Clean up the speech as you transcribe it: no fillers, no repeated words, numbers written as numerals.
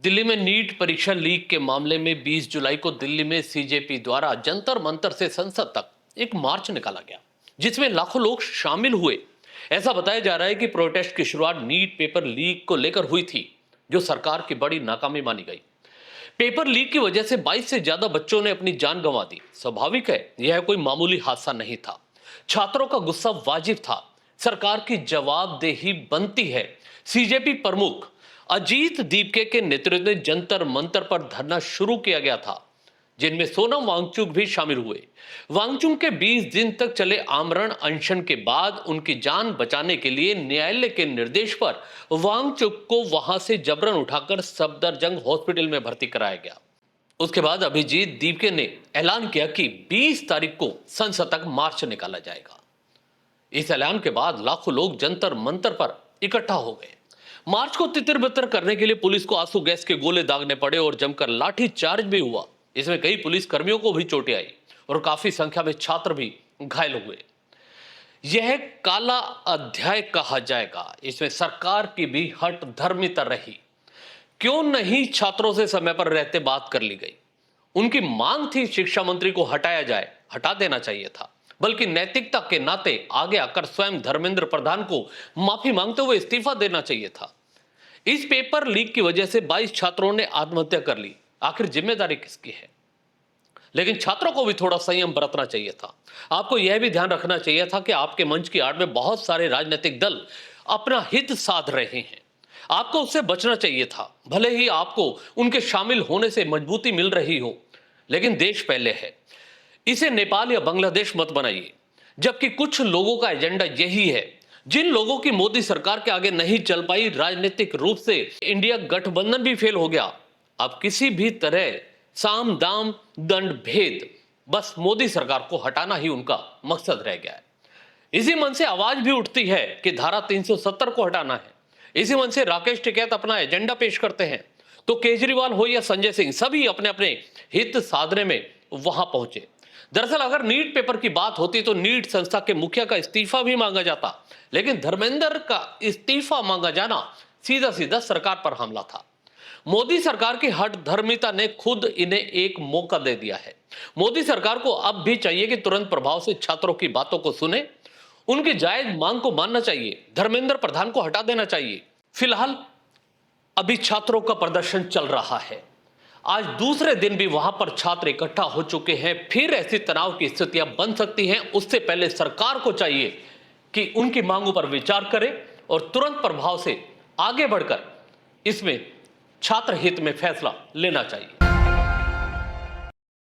दिल्ली में नीट परीक्षा लीक के मामले में 20 जुलाई को दिल्ली में सीजेपी द्वारा जंतर मंतर से संसद तक एक मार्च निकाला गया, जिसमें लाखों लोग शामिल हुए। ऐसा बताया जा रहा है कि प्रोटेस्ट की शुरुआत नीट पेपर लीक को लेकर हुई थी, जो सरकार की बड़ी नाकामी मानी गई। पेपर लीक की वजह से 22 से ज्यादा बच्चों ने अपनी जान गंवा दी। स्वाभाविक है, यह कोई मामूली हादसा नहीं था। छात्रों का गुस्सा वाजिब था। सरकार की जवाबदेही बनती है। सीजेपी प्रमुख अजीत दीपके के नेतृत्व में जंतर मंतर पर धरना शुरू किया गया था, जिनमें सोनम वांगचुक भी शामिल हुए। वांगचुक के 20 दिन तक चले आमरण अनशन के बाद उनकी जान बचाने के लिए न्यायालय के निर्देश पर वांगचुक को वहां से जबरन उठाकर सफदरजंग हॉस्पिटल में भर्ती कराया गया। उसके बाद अभिजीत दीपके ने ऐलान किया कि 20 तारीख को संसद तक मार्च निकाला जाएगा। इस ऐलान के बाद लाखों लोग जंतर मंतर पर इकट्ठा हो गए। मार्च को तितर बितर करने के लिए पुलिस को आंसू गैस के गोले दागने पड़े और जमकर लाठी चार्ज भी हुआ। इसमें कई पुलिस कर्मियों को भी चोटें आई और काफी संख्या में छात्र भी घायल हुए। यह काला अध्याय कहा जाएगा। इसमें सरकार की भी हट धर्मिता रही। क्यों नहीं छात्रों से समय पर रहते बात कर ली गई। उनकी मांग थी शिक्षा मंत्री को हटाया जाए, हटा देना चाहिए था, बल्कि नैतिकता के नाते आगे आकर स्वयं धर्मेंद्र प्रधान को माफी मांगते हुए इस्तीफा देना चाहिए था। इस पेपर लीक की वजह से 22 छात्रों ने आत्महत्या कर ली। आखिर जिम्मेदारी किसकी है? लेकिन छात्रों को भी थोड़ा संयम बरतना चाहिए था। आपको यह भी ध्यान रखना चाहिए था कि आपके मंच की आड़ में बहुत सारे राजनीतिक दल अपना हित साध रहे हैं। आपको उससे बचना चाहिए था। भले ही आपको उनके शामिल होने से मजबूती मिल रही हो, लेकिन देश पहले है। इसे नेपाल या बांग्लादेश मत बनाइए। जबकि कुछ लोगों का एजेंडा यही है। जिन लोगों की मोदी सरकार के आगे नहीं चल पाई, राजनीतिक रूप से इंडिया गठबंधन भी फेल हो गया। अब किसी भी तरह साम दाम दंड भेद, बस मोदी सरकार को हटाना ही उनका मकसद रह गया है। इसी मन से आवाज भी उठती है कि धारा 370 को हटाना है। इसी मन से राकेश टिकैत अपना एजेंडा पेश करते हैं, तो केजरीवाल हो या संजय सिंह, सभी अपने अपने हित साधने में वहां पहुंचे। दरअसल अगर नीट पेपर की बात होती तो नीट संस्था के मुखिया का इस्तीफा भी मांगा जाता, लेकिन धर्मेंद्र का इस्तीफा मांगा जाना सीधा सीधा सरकार पर हमला था। मोदी सरकार की हठ धर्मिता ने खुद इन्हें एक मौका दे दिया है। मोदी सरकार को अब भी चाहिए कि तुरंत प्रभाव से छात्रों की बातों को सुने, उनकी जायज मांग को मानना चाहिए, धर्मेंद्र प्रधान को हटा देना चाहिए। फिलहाल अभी छात्रों का प्रदर्शन चल रहा है। आज दूसरे दिन भी वहां पर छात्र इकट्ठा हो चुके हैं। फिर ऐसी तनाव की स्थितियां बन सकती हैं। उससे पहले सरकार को चाहिए कि उनकी मांगों पर विचार करे और तुरंत प्रभाव से आगे बढ़कर इसमें छात्र हित में फैसला लेना चाहिए।